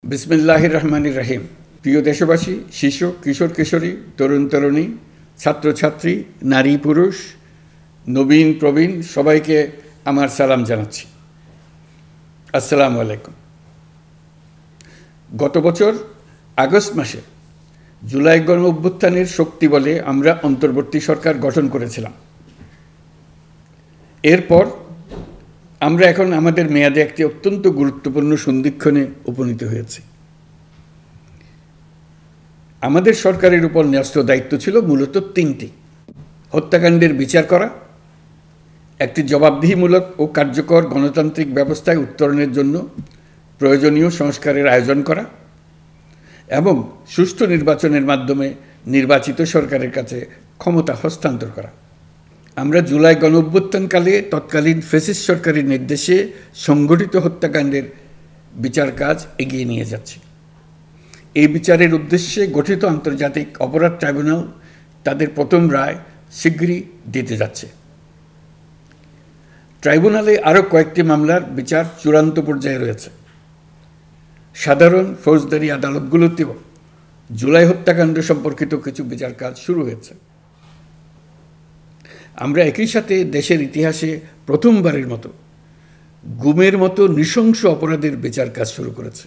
বিসমিল্লাহির রহমানির রহিম। প্রিয় দেশবাসী, শিশু, কিশোর কিশোরী, তরুণ তরুণী, ছাত্রছাত্রী, নারী পুরুষ, নবীন প্রবীণ সবাইকে আমার সালাম জানাচ্ছি। আসসালামু আলাইকুম। গত বছর আগস্ট মাসে জুলাই গণ অভ্যুত্থানের শক্তি বলে আমরা অন্তর্বর্তী সরকার গঠন করেছিলাম। এরপর আমরা এখন আমাদের মেয়াদে একটি অত্যন্ত গুরুত্বপূর্ণ সন্ধিক্ষণে উপনীত হয়েছি। আমাদের সরকারের উপর ন্যস্ত দায়িত্ব ছিল মূলত তিনটি: হত্যাকাণ্ডের বিচার করা, একটি জবাবদিহিমূলক ও কার্যকর গণতান্ত্রিক ব্যবস্থায় উত্তরণের জন্য প্রয়োজনীয় সংস্কারের আয়োজন করা এবং সুষ্ঠু নির্বাচনের মাধ্যমে নির্বাচিত সরকারের কাছে ক্ষমতা হস্তান্তর করা। আমরা জুলাই গণ অভ্যুত্থানকালে তৎকালীন ফ্যাসিস্ট সরকারের নির্দেশে সংগঠিত হত্যাকাণ্ডের বিচার কাজ এগিয়ে নিয়ে যাচ্ছি। এই বিচারের উদ্দেশ্যে গঠিত আন্তর্জাতিক অপরাধ ট্রাইব্যুনাল তাদের প্রথম রায় শীঘ্রই দিতে যাচ্ছে। ট্রাইব্যুনালে আরও কয়েকটি মামলার বিচার চূড়ান্ত পর্যায়ে রয়েছে। সাধারণ ফৌজদারি আদালতগুলোতেও জুলাই হত্যাকাণ্ড সম্পর্কিত কিছু বিচার কাজ শুরু হয়েছে। আমরা একই সাথে দেশের ইতিহাসে প্রথমবারের মতো গুমের মতো নৃশংস অপরাধের বিচার কাজ শুরু করেছি।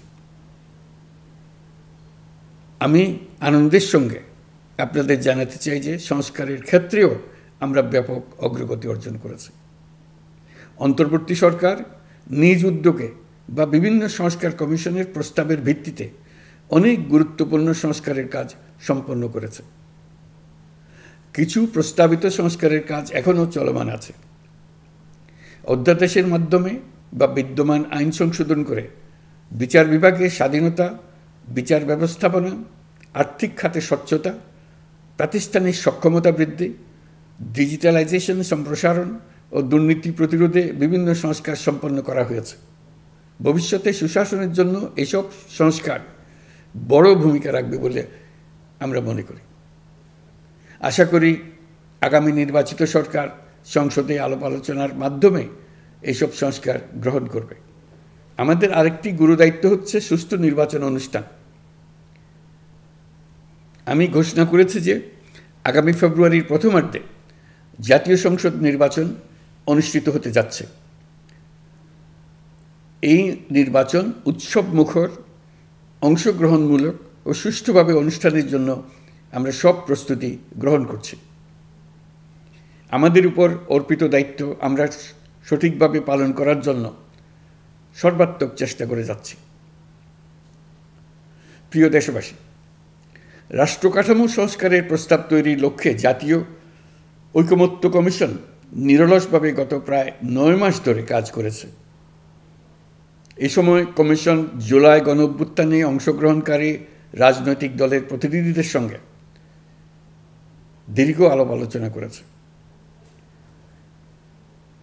আমি আনন্দের সঙ্গে আপনাদের জানাতে চাই যে সংস্কারের ক্ষেত্রেও আমরা ব্যাপক অগ্রগতি অর্জন করেছি। অন্তর্বর্তী সরকার নিজ উদ্যোগে বা বিভিন্ন সংস্কার কমিশনের প্রস্তাবের ভিত্তিতে অনেক গুরুত্বপূর্ণ সংস্কারের কাজ সম্পন্ন করেছে। কিছু প্রস্তাবিত সংস্কারের কাজ এখনও চলমান আছে। অধ্যাদেশের মাধ্যমে বা বিদ্যমান আইন সংশোধন করে বিচার বিভাগের স্বাধীনতা, বিচার ব্যবস্থাপনা, আর্থিক খাতে স্বচ্ছতা, প্রাতিষ্ঠানিক সক্ষমতা বৃদ্ধি, ডিজিটালাইজেশন সম্প্রসারণ ও দুর্নীতি প্রতিরোধে বিভিন্ন সংস্কার সম্পন্ন করা হয়েছে। ভবিষ্যতে সুশাসনের জন্য এসব সংস্কার বড় ভূমিকা রাখবে বলে আমরা মনে করি। আশা করি আগামী নির্বাচিত সরকার সংসদে আলাপ আলোচনার মাধ্যমে এইসব সংস্কার গ্রহণ করবে। আমাদের আরেকটি গুরুদায়িত্ব হচ্ছে সুষ্ঠু নির্বাচন অনুষ্ঠান। আমি ঘোষণা করেছি যে আগামী ফেব্রুয়ারির প্রথমার্ধে জাতীয় সংসদ নির্বাচন অনুষ্ঠিত হতে যাচ্ছে। এই নির্বাচন উৎসবমুখর, অংশগ্রহণমূলক ও সুষ্ঠুভাবে অনুষ্ঠানের জন্য আমরা সব প্রস্তুতি গ্রহণ করছি। আমাদের উপর অর্পিত দায়িত্ব আমরা সঠিকভাবে পালন করার জন্য সর্বাত্মক চেষ্টা করে যাচ্ছি। প্রিয় দেশবাসী, রাষ্ট্রকাঠামো সংস্কারের প্রস্তাব তৈরির লক্ষ্যে জাতীয় ঐকমত্য কমিশন নিরলসভাবে গত প্রায় 9 মাস ধরে কাজ করেছে। এই সময় কমিশন জুলাই গণ অভ্যুত্থানে অংশগ্রহণকারী রাজনৈতিক দলের প্রতিনিধিদের সঙ্গে দীর্ঘ আলাপ আলোচনা করেছে।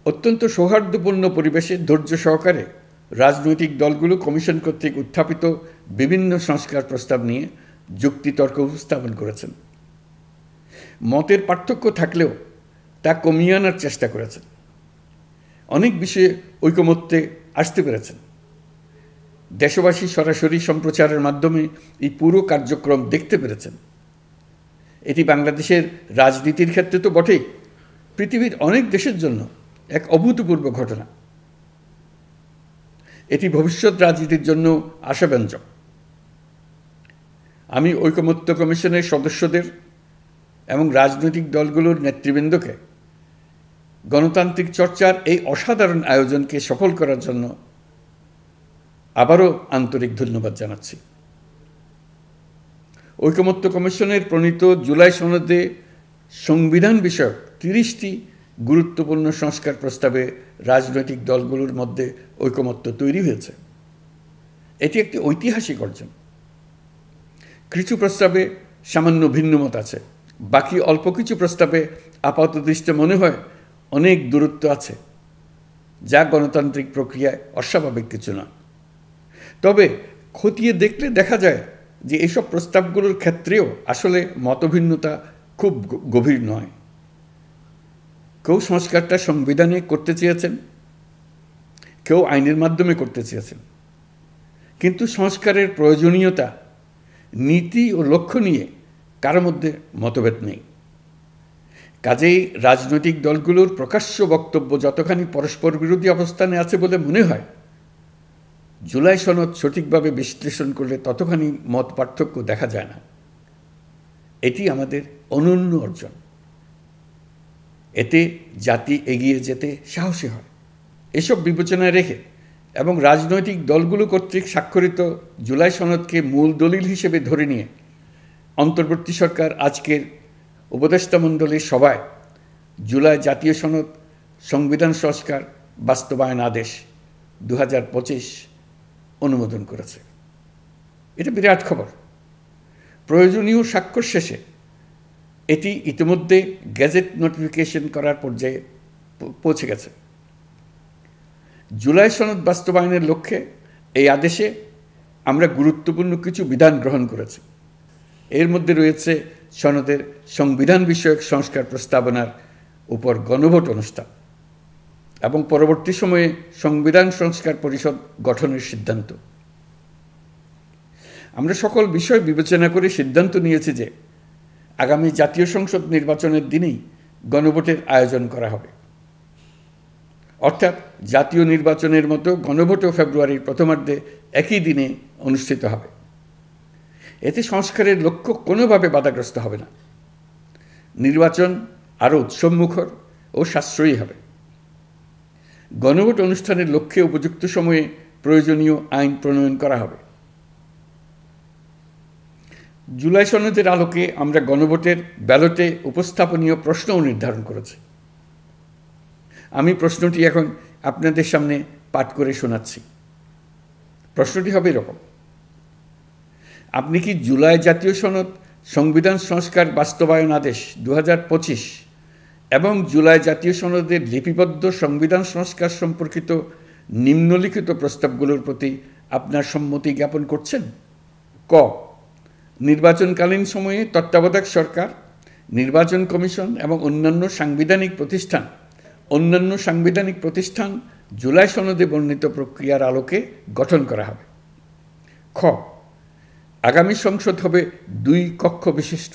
অত্যন্ত সৌহার্দ্যপূর্ণ পরিবেশে ধৈর্য সহকারে রাজনৈতিক দলগুলো কমিশন কর্তৃক উত্থাপিত বিভিন্ন সংস্কার প্রস্তাব নিয়ে যুক্তিতর্ক উপস্থাপন করেছেন। মতের পার্থক্য থাকলেও তা কমিয়ে আনার চেষ্টা করেছেন। অনেক বিষয়ে ঐকমত্যে আসতে পেরেছেন। দেশবাসী সরাসরি সম্প্রচারের মাধ্যমে এই পুরো কার্যক্রম দেখতে পেরেছেন। এটি বাংলাদেশের রাজনীতির ক্ষেত্রে তো বটেই, পৃথিবীর অনেক দেশের জন্য এক অভূতপূর্ব ঘটনা। এটি ভবিষ্যৎ রাজনীতির জন্য আশাব্যঞ্জক। আমি ঐকমত্য কমিশনের সদস্যদের এবং রাজনৈতিক দলগুলোর নেতৃবৃন্দকে গণতান্ত্রিক চর্চার এই অসাধারণ আয়োজনকে সফল করার জন্য আবারও আন্তরিক ধন্যবাদ জানাচ্ছি। ঐকমত্য কমিশনের প্রণীত জুলাই সনদে সংবিধান বিষয়ক 30টি গুরুত্বপূর্ণ সংস্কার প্রস্তাবে রাজনৈতিক দলগুলোর মধ্যে ঐকমত্য তৈরি হয়েছে। এটি একটি ঐতিহাসিক অর্জন। কিছু প্রস্তাবে সামান্য ভিন্নমত আছে, বাকি অল্প কিছু প্রস্তাবে আপাতদৃষ্টে মনে হয় অনেক দূরত্ব আছে, যা গণতান্ত্রিক প্রক্রিয়ায় অস্বাভাবিক কিছু না। তবে খতিয়ে দেখলে দেখা যায় যে এইসব প্রস্তাবগুলোর ক্ষেত্রেও আসলে মতভিন্নতা খুব গভীর নয়। কেউ সংস্কারটা সংবিধানে করতে চেয়েছেন, কেউ আইনের মাধ্যমে করতে চেয়েছেন, কিন্তু সংস্কারের প্রয়োজনীয়তা, নীতি ও লক্ষ্য নিয়ে কারো মধ্যে মতভেদ নেই। কাজেই রাজনৈতিক দলগুলোর প্রকাশ্য বক্তব্য যতখানি পরস্পর বিরোধী অবস্থানে আছে বলে মনে হয়, জুলাই সনদ সঠিকভাবে বিশ্লেষণ করলে ততখানি মত পার্থক্য দেখা যায় না। এটি আমাদের অনন্য অর্জন। এতে জাতি এগিয়ে যেতে সাহসী হয়। এসব বিবেচনায় রেখে এবং রাজনৈতিক দলগুলো কর্তৃক স্বাক্ষরিত জুলাই সনদকে মূল দলিল হিসেবে ধরে নিয়ে অন্তর্বর্তী সরকার আজকের উপদেষ্টামণ্ডলীর সভায় জুলাই জাতীয় সনদ সংবিধান সংস্কার বাস্তবায়ন আদেশ 2025 অনুমোদন করেছে। এটা বিরাট খবর। প্রয়োজনীয় স্বাক্ষর শেষে এটি ইতিমধ্যে গেজেট নোটিফিকেশন করার পর্যায়ে পৌঁছে গেছে। জুলাই সনদ বাস্তবায়নের লক্ষ্যে এই আদেশে আমরা গুরুত্বপূর্ণ কিছু বিধান গ্রহণ করেছি। এর মধ্যে রয়েছে সনদের সংবিধান বিষয়ক সংস্কার প্রস্তাবনার উপর গণভোট অনুষ্ঠান এবং পরবর্তী সময়ে সংবিধান সংস্কার পরিষদ গঠনের সিদ্ধান্ত। আমরা সকল বিষয় বিবেচনা করে সিদ্ধান্ত নিয়েছি যে আগামী জাতীয় সংসদ নির্বাচনের দিনেই গণভোটের আয়োজন করা হবে। অর্থাৎ জাতীয় নির্বাচনের মতো গণভোটও ফেব্রুয়ারির প্রথমার্ধে একই দিনে অনুষ্ঠিত হবে। এতে সংস্কারের লক্ষ্য কোনোভাবে বাধাগ্রস্ত হবে না। নির্বাচন আরও উৎসবমুখর ও সাশ্রয়ী হবে। গণভোট অনুষ্ঠানের লক্ষ্যে উপযুক্ত সময়ে প্রয়োজনীয় আইন প্রণয়ন করা হবে। জুলাই সনদের আলোকে আমরা গণভোটের ব্যালটে উপস্থাপনীয় প্রশ্নও নির্ধারণ করেছি। আমি প্রশ্নটি এখন আপনাদের সামনে পাঠ করে শোনাচ্ছি। প্রশ্নটি হবে এরকম: আপনি কি জুলাই জাতীয় সনদ সংবিধান সংস্কার বাস্তবায়ন আদেশ 2025 এবং জুলাই জাতীয় সনদের লিপিবদ্ধ সংবিধান সংস্কার সম্পর্কিত নিম্নলিখিত প্রস্তাবগুলোর প্রতি আপনার সম্মতি জ্ঞাপন করছেন? ক, নির্বাচনকালীন সময়ে তত্ত্বাবধায়ক সরকার, নির্বাচন কমিশন এবং অন্যান্য সাংবিধানিক প্রতিষ্ঠান জুলাই সনদে বর্ণিত প্রক্রিয়ার আলোকে গঠন করা হবে। খ, আগামী সংসদ হবে 2 কক্ষ বিশিষ্ট।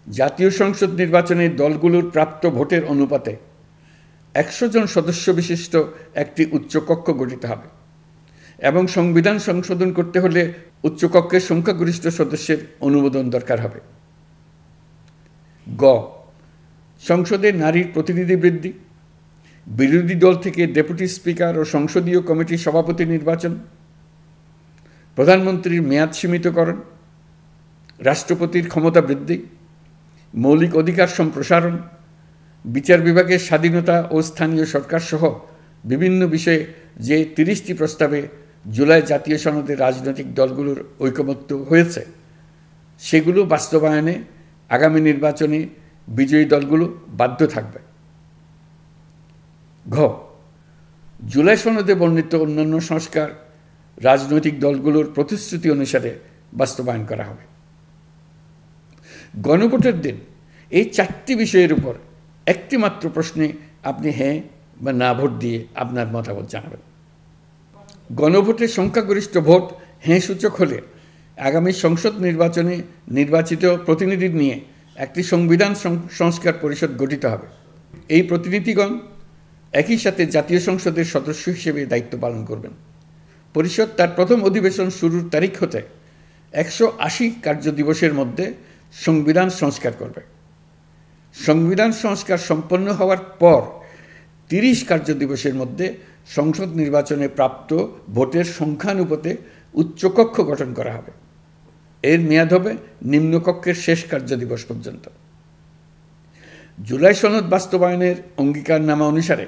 জাতীয় সংসদ নির্বাচনে দলগুলোর প্রাপ্ত ভোটের অনুপাতে 100 জন সদস্য বিশিষ্ট একটি উচ্চকক্ষ গঠিত হবে এবং সংবিধান সংশোধন করতে হলে উচ্চকক্ষের সংখ্যাগরিষ্ঠ সদস্যের অনুমোদন দরকার হবে। গ, সংসদে নারীর প্রতিনিধি বৃদ্ধি, বিরোধী দল থেকে ডেপুটি স্পিকার ও সংসদীয় কমিটির সভাপতি নির্বাচন, প্রধানমন্ত্রীর মেয়াদ সীমিতকরণ, রাষ্ট্রপতির ক্ষমতা বৃদ্ধি, মৌলিক অধিকার সম্প্রসারণ, বিচার বিভাগের স্বাধীনতা ও স্থানীয় সরকার সহ বিভিন্ন বিষয়ে যে 30টি প্রস্তাবে জুলাই জাতীয় সনদে রাজনৈতিক দলগুলোর ঐকমত্য হয়েছে, সেগুলো বাস্তবায়নে আগামী নির্বাচনে বিজয়ী দলগুলো বাধ্য থাকবে। ঘ, জুলাই সনদে বর্ণিত অন্যান্য সংস্কার রাজনৈতিক দলগুলোর প্রতিশ্রুতি অনুসারে বাস্তবায়ন করা হবে। গণভোটের দিন এই 4টি বিষয়ের উপর একটি মাত্র প্রশ্নে আপনি হ্যাঁ বা না ভোট দিয়ে আপনার মতামত জানাবেন। গণভোটের সংখ্যাগরিষ্ঠ ভোট হ্যাঁ সূচক হলে আগামী সংসদ নির্বাচনে নির্বাচিত প্রতিনিধি নিয়ে একটি সংবিধান সংস্কার পরিষদ গঠিত হবে। এই প্রতিনিধিগণ একই সাথে জাতীয় সংসদের সদস্য হিসেবে দায়িত্ব পালন করবেন। পরিষদ তার প্রথম অধিবেশন শুরুর তারিখ হতে 180 কার্যদিবসের মধ্যে সংবিধান সংস্কার করবে। সংবিধান সংস্কার সম্পন্ন হওয়ার পর 30 কার্যদিবসের মধ্যে সংসদ নির্বাচনে প্রাপ্ত ভোটের সংখ্যানুপাতে উচ্চকক্ষ গঠন করা হবে। এর মেয়াদ হবে নিম্নকক্ষের শেষ কার্যদিবস পর্যন্ত। জুলাই সনদ বাস্তবায়নের অঙ্গীকারনামা অনুসারে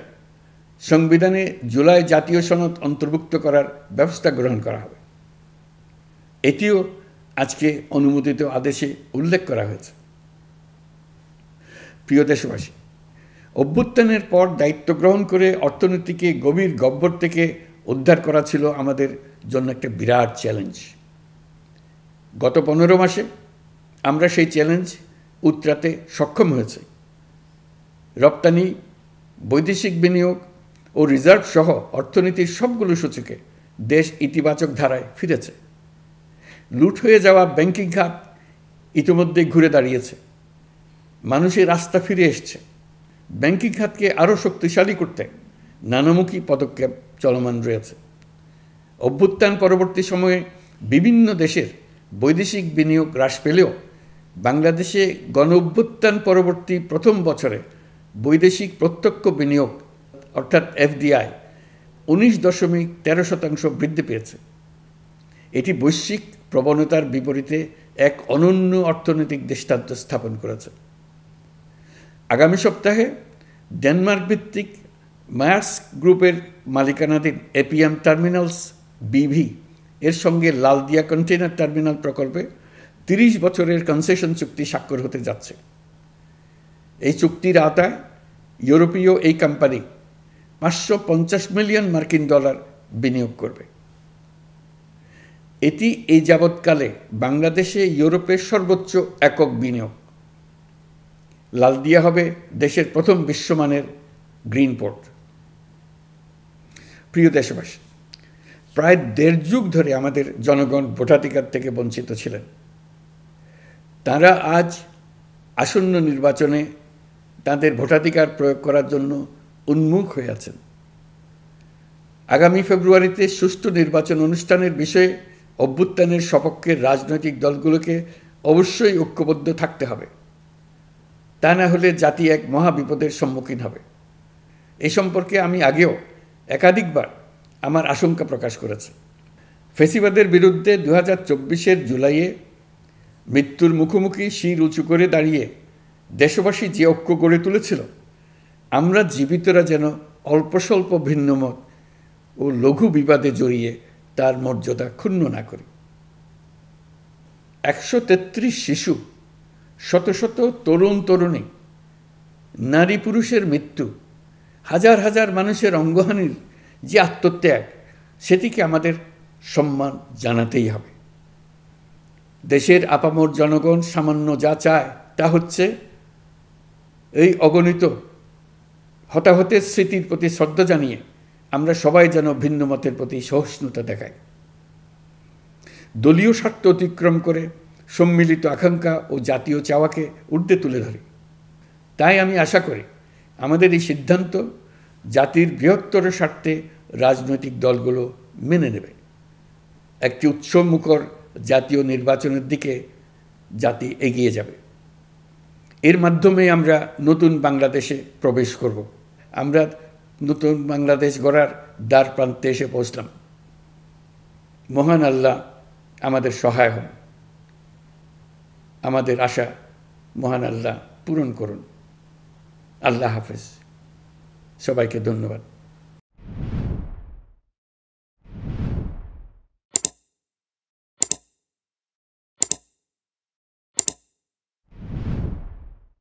সংবিধানে জুলাই জাতীয় সনদ অন্তর্ভুক্ত করার ব্যবস্থা গ্রহণ করা হবে। এটিও আজকে অনুমোদিত আদেশে উল্লেখ করা হয়েছে। প্রিয় দেশবাসী, অভ্যুত্থানের পর দায়িত্ব গ্রহণ করে অর্থনীতিকে গভীর গহ্বর থেকে উদ্ধার করা ছিল আমাদের জন্য একটা বিরাট চ্যালেঞ্জ। গত 15 মাসে আমরা সেই চ্যালেঞ্জ উতরাতে সক্ষম হয়েছি। রপ্তানি, বৈদেশিক বিনিয়োগ ও রিজার্ভ সহ অর্থনীতির সবগুলো সূচকে দেশ ইতিবাচক ধারায় ফিরেছে। লুট হয়ে যাওয়া ব্যাংকিং খাত ইতিমধ্যে ঘুরে দাঁড়িয়েছে, মানুষের আস্থা ফিরে এসছে। ব্যাংকিং খাতকে আরও শক্তিশালী করতে নানামুখী পদক্ষেপ চলমান রয়েছে। অভ্যুত্থান পরবর্তী সময়ে বিভিন্ন দেশের বৈদেশিক বিনিয়োগ হ্রাস পেলেও বাংলাদেশে গণ অভ্যুত্থান পরবর্তী প্রথম বছরে বৈদেশিক প্রত্যক্ষ বিনিয়োগ অর্থাৎ এফডিআই 19.13% বৃদ্ধি পেয়েছে। এটি বৈশ্বিক প্রবণতার বিপরীতে এক অনন্য অর্থনৈতিক দৃষ্টান্ত স্থাপন করেছে। আগামী সপ্তাহে ডেনমার্ক ভিত্তিক মায়ার্স গ্রুপের মালিকানাধীন এপিএম টার্মিনালস বিভি এর সঙ্গে লালদিয়া কন্টেইনার টার্মিনাল প্রকল্পে 30 বছরের কনসেশন চুক্তি স্বাক্ষর হতে যাচ্ছে। এই চুক্তির আওতায় ইউরোপীয় এই কোম্পানি $550 মিলিয়ন বিনিয়োগ করবে। এটি এই যাবৎকালে বাংলাদেশে ইউরোপের সর্বোচ্চ একক বিনিয়োগ। লালদিয়া হবে দেশের প্রথম বিশ্বমানের গ্রিন পোর্ট। প্রিয় দেশবাসী, প্রায় 1.5 যুগ ধরে আমাদের জনগণ ভোটাধিকার থেকে বঞ্চিত ছিলেন। তারা আজ আসন্ন নির্বাচনে তাদের ভোটাধিকার প্রয়োগ করার জন্য উন্মুখ হয়ে আছেন। আগামী ফেব্রুয়ারিতে সুষ্ঠু নির্বাচন অনুষ্ঠানের বিষয়ে অভ্যুত্থানের সপক্ষের রাজনৈতিক দলগুলোকে অবশ্যই ঐক্যবদ্ধ থাকতে হবে। তা না হলে জাতি এক মহাবিপদের সম্মুখীন হবে। এ সম্পর্কে আমি আগেও একাধিকবার আমার আশঙ্কা প্রকাশ করেছি। ফ্যাসিবাদের বিরুদ্ধে 2024-এর জুলাইয়ে মৃত্যুর মুখোমুখি শির উঁচু করে দাঁড়িয়ে দেশবাসী যে ঐক্য গড়ে তুলেছিল, আমরা জীবিতরা যেন অল্প স্বল্প ভিন্নমত ও লঘু বিবাদে জড়িয়ে তার মর্যাদা ক্ষুণ্ণ না করি। 133 শিশু, শত শত তরুণ তরুণী, নারী পুরুষের মৃত্যু, হাজার হাজার মানুষের অঙ্গহানির যে আত্মত্যাগ, সেটিকে আমাদের সম্মান জানাতেই হবে। দেশের আপামর জনগণ সামান্য যা চায় তা হচ্ছে এই অগণিত হতাহতের স্মৃতির প্রতি শ্রদ্ধা জানিয়ে আমরা সবাই যেন ভিন্ন মতের প্রতি সহিষ্ণুতা দেখাই। দলীয় স্বার্থ অতিক্রম করে সম্মিলিত আকাঙ্ক্ষা ও জাতীয় চাওয়াকে ঊর্ধ্বে তুলে ধরি। তাই আমি আশা করি আমাদের এই সিদ্ধান্ত জাতির বৃহত্তর স্বার্থে রাজনৈতিক দলগুলো মেনে নেবে। একটি উৎসবমুখর জাতীয় নির্বাচনের দিকে জাতি এগিয়ে যাবে। এর মাধ্যমে আমরা নতুন বাংলাদেশে প্রবেশ করব। আমরা নতুন বাংলাদেশ গড়ার দ্বার প্রান্তে এসে পৌঁছলাম। মহান আল্লাহ আমাদের সহায় হন। আমাদের আশা মহান আল্লাহ পূরণ করুন। আল্লাহ হাফেজ। সবাইকে ধন্যবাদ।